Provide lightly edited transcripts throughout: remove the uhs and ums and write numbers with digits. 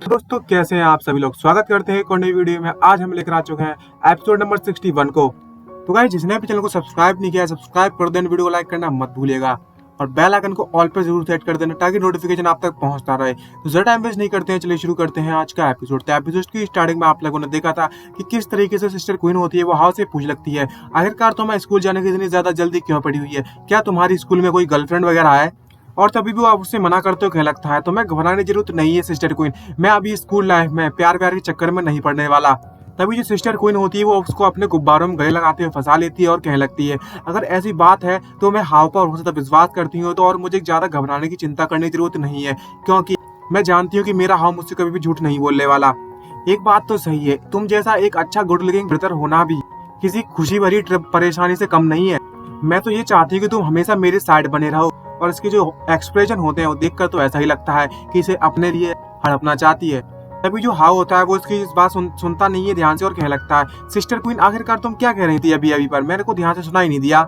दोस्तों कैसे हैं आप सभी लोग। स्वागत करते हैं एक और नई वीडियो में। आज हम लेकर आ चुके हैं एपिसोड नंबर 61 को। तो गाइस, जिसने भी चैनल को सब्सक्राइब नहीं किया है सब्सक्राइब कर देना, वीडियो को लाइक करना मत भूलिएगा और बेल आइकन को ऑल पे जरूर सेट कर देना ताकि नोटिफिकेशन आप तक पहुंचता रहे। तो ज्यादा टाइम वेस्ट नहीं करते हैं, चलिए शुरू करते हैं आज का एपिसोड। तो एपिसोड की स्टार्टिंग में आप लोगों ने देखा था कि किस तरीके से सिस्टर क्वीन होती है वो हाउ से पूछ लगती है, आखिरकार तुम्हें स्कूल जाने की इतनी ज्यादा जल्दी क्यों पड़ी हुई है, क्या तुम्हारी स्कूल में कोई गर्लफ्रेंड वगैरह है। और तभी भी आप उससे मना करते हो कह लगता है तुम्हें घबराने की जरूरत नहीं है सिस्टर क्वीन, मैं अभी स्कूल लाइफ में प्यार के चक्कर में नहीं पड़ने वाला। तभी जो सिस्टर क्वीन होती है वो उसको अपने गुब्बारों में गले लगाते हुए फंसा लेती है और कहने लगती है अगर ऐसी बात है तो मैं हाव पर हो सकता विश्वास करती हूँ तो और मुझे ज्यादा घबराने की चिंता करने की जरूरत नहीं है, क्योंकि मैं जानती हूँ कि मेरा हाव मुझसे कभी भी झूठ नहीं बोलने वाला। एक बात तो सही है, तुम जैसा एक अच्छा गुड लुकिंग ब्रदर होना भी किसी खुशी भरी परेशानी से कम नहीं है। मैं तो ये चाहती हूँ कि तुम हमेशा मेरे साइड बने रहो। और इसके जो एक्सप्रेशन होते हैं वो देखकर तो ऐसा ही लगता है कि इसे अपने लिए हड़पना चाहती है। तभी जो हाव होता है वो इसकी इस बात सुनता नहीं है ध्यान से और कहने लगता है सिस्टर क्वीन आखिरकार तुम क्या कह रही थी अभी अभी पर, मैंने को ध्यान से सुना ही नहीं दिया।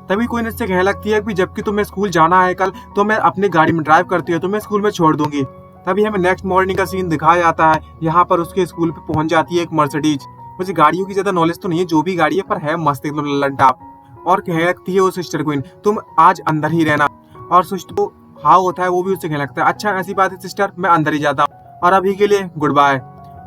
तभी क्वीन इससे कहने लगती है कि जबकि तुम्हें स्कूल जाना है कल तो मैं अपनी गाड़ी में ड्राइव करती हूँ, तुम्हें स्कूल में छोड़ दूंगी। तभी हमें नेक्स्ट मॉर्निंग का सीन दिखाया जाता है। यहाँ पर उसके स्कूल पे पहुंच जाती है एक मर्सिडीज। मुझे गाड़ियों की ज्यादा नॉलेज तो नहीं है, जो भी गाड़ी है पर है मस्त एकदम लल्लन टॉप। और कहने लगती है वो सिस्टर क्वीन तुम आज अंदर ही रहना। और तो हाव होता है वो भी उससे कहने लगता है अच्छा ऐसी बात है सिस्टर, मैं अंदर ही जाता हूँ और अभी के लिए गुड बाय।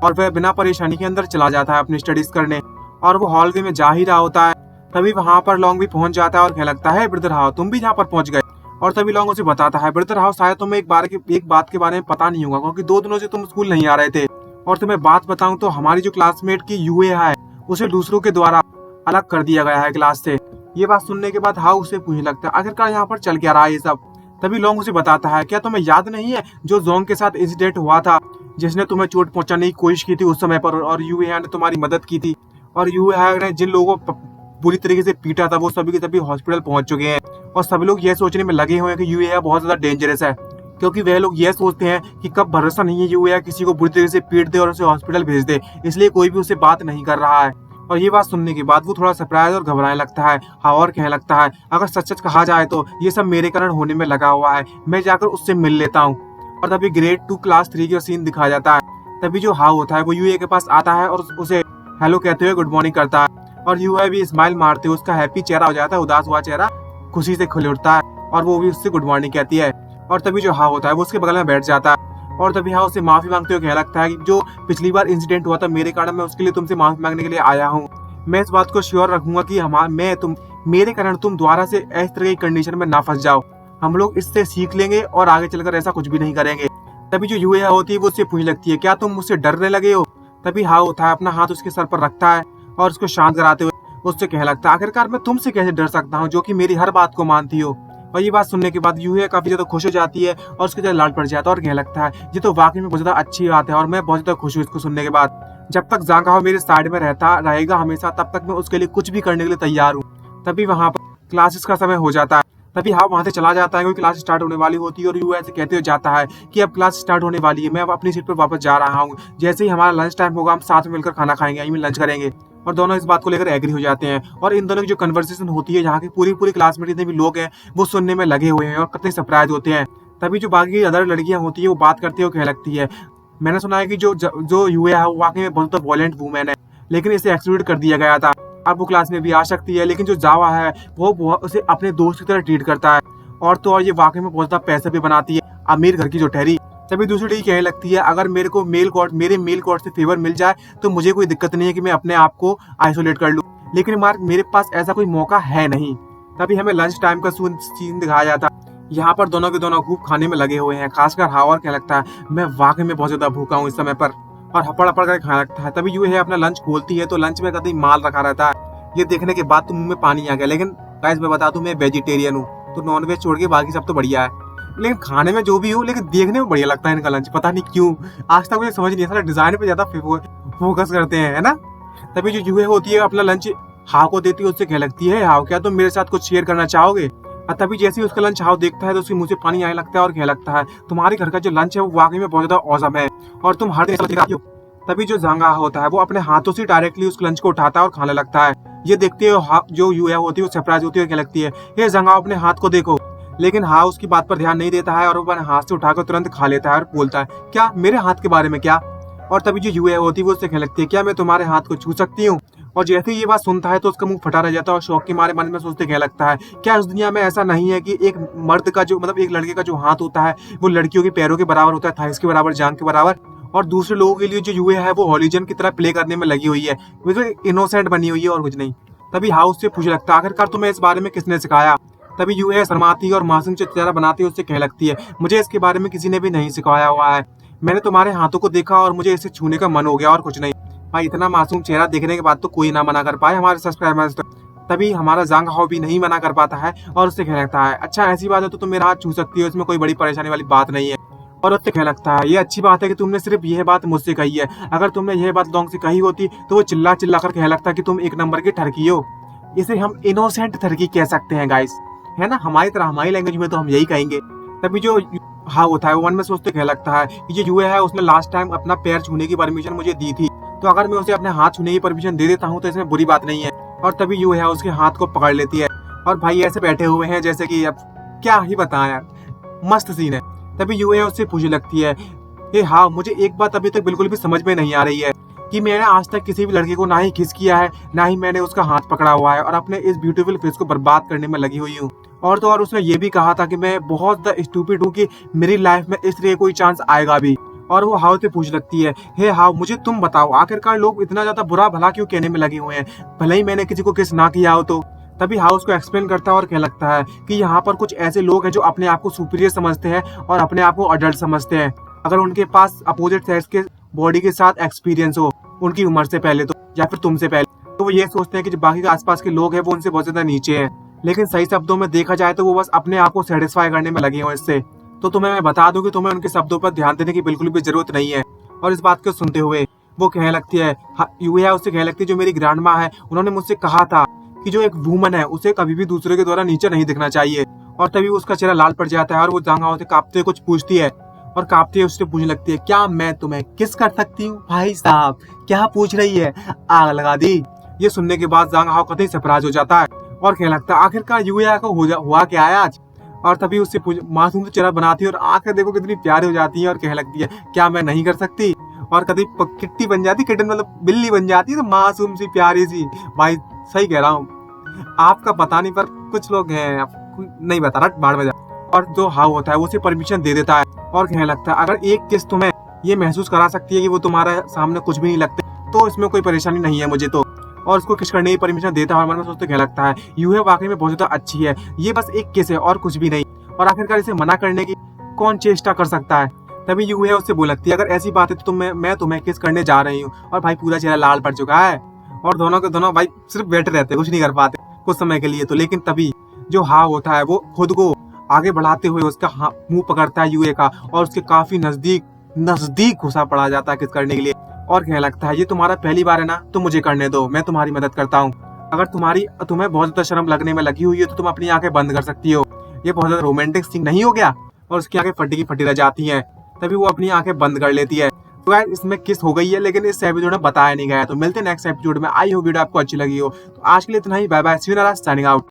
और वह बिना परेशानी के अंदर चला जाता है अपनी स्टडीज करने। और वो हॉलवे में जा ही रहा होता है तभी वहां पर लॉन्ग भी पहुंच जाता है और कहने लगता है ब्रदर हाव तुम भी यहाँ पर पहुंच गए। और तभी लॉन्ग उसे बताता है ब्रदर हाव शायद तुम्हें एक बात के बारे में पता नहीं होगा, क्योंकि 2 दिनों से तुम स्कूल नहीं आ रहे थे। और तुम्हें बात बताऊं तो हमारी जो क्लासमेट की यूए है उसे दूसरों के द्वारा अलग कर दिया गया है क्लास से। ये बात सुनने के बाद हाउ उसे पूछने लगता है आखिरकार यहाँ पर चल क्या रहा है ये सब। तभी लॉन्ग उसे बताता है क्या तुम्हें याद नहीं है जो जोंग के साथ इंसिडेंट हुआ था, जिसने तुम्हें चोट पहुंचाने की कोशिश की थी उस समय पर और यूए ने तुम्हारी मदद की थी। और यूए ने जिन लोगों को बुरी तरीके से पीटा था वो सभी के सभी हॉस्पिटल पहुंच चुके हैं। और सभी लोग ये सोचने में लगे हुए हैं कि यूए बहुत ज्यादा डेंजरस है, क्योंकि वह लोग ये सोचते हैं कि कब भरोसा नहीं है यूए किसी को बुरी तरीके से पीट दे और उसे हॉस्पिटल भेज दे, इसलिए कोई भी उसे बात नहीं कर रहा है। और ये बात सुनने के बाद वो थोड़ा सरप्राइज और घबराने लगता है। हाँ, और कहने लगता है अगर सच सच कहा जाए तो ये सब मेरे कारण होने में लगा हुआ है, मैं जाकर उससे मिल लेता हूँ। और तभी ग्रेड 2 क्लास 3 का सीन दिखाया जाता है। तभी जो हाव होता है वो यूए के पास आता है और उसे हेलो कहते हुए गुड मॉर्निंग करता है। और यूए भी स्माइल मारते हुए उसका हैप्पी चेहरा हो जाता है, उदास हुआ चेहरा खुशी से खुल उठता है और वो भी उससे गुड मॉर्निंग कहती है। और तभी जो हाव होता है वो उसके बगल में बैठ जाता है। और तभी हाव उससे माफी मांगते हुए कहने लगता है कि जो पिछली बार इंसिडेंट हुआ था मेरे कारण, मैं उसके लिए तुमसे माफी मांगने के लिए आया हूँ। मैं इस बात को श्योर रखूंगा कि मेरे कारण तुम दोबारा से इस तरह की कंडीशन में ना फंस जाओ। हम लोग इससे सीख लेंगे और आगे चलकर ऐसा कुछ भी नहीं करेंगे। तभी जो यूए होती है वो उससे पूछने लगती है क्या तुम मुझसे डरने लगे हो। तभी हाव होता है अपना हाथ उसके सर पर रखता है और उसको शांत कराते हुए उससे कहने लगता है आखिरकार मैं तुमसे कैसे डर सकता हूँ जो कि मेरी हर बात को मानती हो। और ये बात सुनने के बाद यूए काफी ज्यादा खुश हो जाती है और उसके ज्यादा लाड पड़ जाता है और कहने लगता है ये तो वाकई में बहुत ज्यादा अच्छी बात है और मैं बहुत ज्यादा खुश हूँ इसको सुनने के बाद। जब तक जांग हाव मेरे साइड में रहता रहेगा हमेशा, तब तक मैं उसके लिए कुछ भी करने के लिए तैयार हूँ। तभी वहां पर क्लासेस का समय हो जाता है। तभी हाव वहां से चला जाता है क्योंकि क्लास स्टार्ट होने वाली होती है और यूए से कहते हुए जाता है कि अब क्लास स्टार्ट होने वाली है, मैं अब अपनी सीट पर वापस जा रहा हूँ। जैसे ही हमारा लंच टाइम होगा हम साथ में मिलकर खाना खाएंगे, यहीं लंच करेंगे। और दोनों इस बात को लेकर एग्री हो जाते हैं। और इन दोनों की जो कन्वर्सेशन होती है यहाँ की पूरी क्लास में जितने भी लोग हैं वो सुनने में लगे हुए हैं और कितने सरप्राइज होते हैं। तभी जो बाकी अदर लड़कियां होती है वो बात करती है और कहने लगती है मैंने सुना है कि जो यूए है वो वाकई में बहुत वॉयलेंट वूमेन है, लेकिन इसे एक्सक्लूड कर दिया गया था। अब वो क्लास में भी आ सकती है, लेकिन जो जावा है वो उसे अपने दोस्त की तरह ट्रीट करता है। और तो और ये वाकई में बहुत ज्यादा पैसे भी बनाती है, अमीर घर की जो ठहरी। तभी दूसरी लड़की कहने लगती है अगर मेरे को मेरे मेल कोड से फेवर मिल जाए तो मुझे कोई दिक्कत नहीं है कि मैं अपने आप को आइसोलेट कर लूं, लेकिन मेरे पास ऐसा कोई मौका है नहीं। तभी हमें लंच टाइम का सीन दिखाया जाता है। यहाँ पर दोनों के दोनों खूब खाने में लगे हुए हैं, खासकर हाव और कहने लगता है मैं वाकई में बहुत ज्यादा भूखा हूँ इस समय पर, और हपड़ हपड़ कर खाने लगता है। तभी यूए अपना लंच खोलती है तो लंच में कतई माल रखा रहता है। ये देखने के बाद तो मुंह में पानी आ गया, लेकिन गाइस मैं बता दूं मैं वेजिटेरियन हूँ तो नॉनवेज छोड़ के बाकी सब तो बढ़िया है, लेकिन खाने में जो भी हो लेकिन देखने में बढ़िया लगता है इनका लंच, पता नहीं क्यों। आज तक मुझे समझ नहीं आता, डिजाइन पे ज्यादा फोकस करते हैं, है ना। तभी जो यूए होती है अपना लंच हाव को देती है, उससे कह लगती है हाव क्या तुम मेरे साथ कुछ शेयर करना चाहोगे। और तभी जैसे ही उसका लंच हाव देखता है तो उसके मुंह से पानी आने लगता है और कह लगता है तुम्हारे घर का जो लंच है वो वाकई में बहुत ज्यादा औसम है और तुम हर दिन। तभी जो जांगा होता है वो अपने हाथों से डायरेक्टली उस लंच को उठाता है और खाने लगता है। ये देखते हुए जो यूए होती है वो सरप्राइज होती है और कह लगती है हे जांगा अपने हाथ को देखो। लेकिन हाँ उसकी बात पर ध्यान नहीं देता है और वो अपने हाथ से उठाकर तुरंत खा लेता है और बोलता है क्या मेरे हाथ के बारे में क्या। और तभी जो यूए होती है वो उससे कहने लगती है क्या मैं तुम्हारे हाथ को छू सकती हूँ। और जैसे ही ये बात सुनता है तो उसका मुंह फटा रह जाता है और शौक के मारे मन में सोचते कहने लगता है क्या इस दुनिया में ऐसा नहीं है कि एक मर्द का जो मतलब एक लड़के का जो हाथ होता है वो लड़कियों के पैरों के बराबर होता है, थाइस के बराबर, जांग के बराबर। और दूसरे लोगों के लिए जो यूए है वो हॉलीजन की तरह प्ले करने में लगी हुई है, वो तो इनोसेंट बनी हुई है और कुछ नहीं। तभी हाउस से पूछने लगता है आखिरकार तुम्हें इस बारे में किसने सिखाया। तभी यूए शर्माती और मासूम चेहरा बनाती है उससे कहने लगती है मुझे इसके बारे में किसी ने भी नहीं सिखाया हुआ है, मैंने तुम्हारे हाथों को देखा और मुझे इसे छूने का मन हो गया और कुछ नहीं। भाई इतना मासूम चेहरा देखने के बाद तो कोई ना मना कर पाए हमारे सब्सक्राइबर्स। तभी हमारा जांग हाओ भी नहीं मना कर पाता है और उससे कहने लगता है अच्छा ऐसी बात है तो तुम मेरा हाथ छू सकती हो, इसमें कोई बड़ी परेशानी वाली बात नहीं है। और उससे कहने लगता है ये अच्छी बात है कि तुमने सिर्फ यह बात मुझसे कही है, अगर तुमने यह बात लॉन्ग से कही होती तो वो चिल्ला चिल्ला कर कहने लगता कि तुम एक नंबर की ठरकी हो। इसे हम इनोसेंट ठरकी कह सकते हैं गाइस, है ना, हमारी तरह हमारी लैंग्वेज में तो हम यही कहेंगे। तभी जो हाँ होता है वो मन में सोचते कहने लगता है कि जो यूए है उसने लास्ट टाइम अपना पैर छूने की परमिशन मुझे दी थी, तो अगर मैं उसे अपने हाथ छूने की परमिशन दे देता हूँ तो इसमें बुरी बात नहीं है। और तभी यूए है उसके हाथ को पकड़ लेती है और भाई ऐसे बैठे हुए हैं जैसे कि अब क्या ही बताएं यार, मस्त सीन है। तभी यूए उससे पूछने लगती है ये हाँ मुझे एक बात अभी तक बिल्कुल भी समझ में नहीं आ रही है कि मैंने आज तक किसी भी लड़के को ना ही किस किया है ना ही मैंने उसका हाथ पकड़ा हुआ है और अपने इस ब्यूटीफुल फेस को बर्बाद करने में लगी हुई हूँ। और तो और उसने ये भी कहा था कि मैं बहुत स्टूपिड हूँ कि मेरी लाइफ में इस तरह कोई चांस आएगा भी। और वो हाउ से पूछ लगती है हे हाउ मुझे तुम बताओ आखिरकार लोग इतना ज्यादा बुरा भला क्यों कहने में लगे हुए हैं, भले ही मैंने किसी को किस ना किया हो तो। तभी हाउस को एक्सप्लेन करता है और कहने लगता है कि यहाँ पर कुछ ऐसे लोग हैं जो अपने आप को सुपीरियर समझते हैं और अपने आप को अडल्ट समझते हैं, अगर उनके पास अपोजिट सेक्स के बॉडी के साथ एक्सपीरियंस हो उनकी उम्र से पहले तो या फिर तुमसे पहले, तो वो ये सोचते हैं कि जो बाकी के आसपास के लोग हैं वो उनसे बहुत ज्यादा नीचे हैं। लेकिन सही शब्दों में देखा जाए तो वो बस अपने आप को सेटिस्फाई करने में लगे हुए इससे। तो तुम्हें मैं बता दूं कि तुम्हें उनके शब्दों पर ध्यान देने की बिल्कुल भी जरूरत नहीं है। और इस बात को सुनते हुए वो कहने लगती है यूए उससे कहने लगती है जो मेरी ग्रैंड माँ है उन्होंने मुझसे कहा था कि जो एक वुमन है उसे कभी भी दूसरे के द्वारा नीचे नहीं दिखना चाहिए। और तभी उसका चेहरा लाल पड़ जाता है और वो जांग हाओ से कांपते कुछ पूछती है और कांपते उससे पूछने लगती है क्या मैं तुम्हें किस कर सकती हूँ। भाई साहब क्या पूछ रही है, आग लगा दी। ये सुनने के बाद जांग हाओ कतई सरप्राइज हो जाता है और कहने लगता है आखिरकार यूए को हुआ क्या है आज। और तभी उससे मासूम से चेहरा बनाती है और आंखें देखो कितनी प्यारी हो जाती है और कहने लगती है क्या मैं नहीं कर सकती। और कभी किट्टी बन जाती, किटन मतलब बिल्ली बन जाती है तो मासूम सी प्यारी सी। भाई सही कह रहा हूँ, आपका पता नहीं पर कुछ लोग हैं, नहीं बता रहा, बाढ़ में जा। और जो हाउ होता है वो उसे परमिशन दे देता है और कहने लगता है अगर एक किस तुम्हें ये महसूस करा सकती है कि वो तुम्हारे सामने कुछ भी नहीं लगते तो इसमें कोई परेशानी नहीं है मुझे तो। और उसको किस करने की परमिशन देता है और मन में सोचते कहने लगता है यूए वाकई में बहुत ज्यादा अच्छी है, ये बस एक किस है और कुछ भी नहीं, और आखिरकार इसे मना करने की कौन चेष्टा कर सकता है। तभी यूए उससे बोल लगती है अगर ऐसी बात है तो मैं तुम्हें किस करने जा रही हूँ। और भाई पूरा चेहरा लाल पड़ चुका है और दोनों के दोनों भाई सिर्फ बैठे रहते कुछ नहीं कर पाते कुछ समय के लिए तो। लेकिन तभी जो हाउ होता है वो खुद को आगे बढ़ाते हुए उसका मुंह पकड़ता है यूए का और उसके काफी नजदीक घुसा पड़ा जाता है किस करने के लिए और कहने लगता है ये तुम्हारा पहली बार है ना तो मुझे करने दो, मैं तुम्हारी मदद करता हूँ। अगर तुम्हें बहुत ज्यादा शर्म लगने में लगी हुई है तो तुम अपनी आंखें बंद कर सकती हो। ये बहुत ज्यादा रोमांटिक सीन नहीं हो गया। और उसकी आंखें फटी की फटी रह जाती हैं। तभी वो अपनी आंखें बंद कर लेती है। तो यार इसमें किस हो गई है लेकिन इस एपिसोड में बताया नहीं गया। तो मिलते हैं नेक्स्ट एपिसोड में। आई होप वीडियो आपको अच्छी लगी हो। तो आज के लिए इतना ही, bye bye, see you, signing out.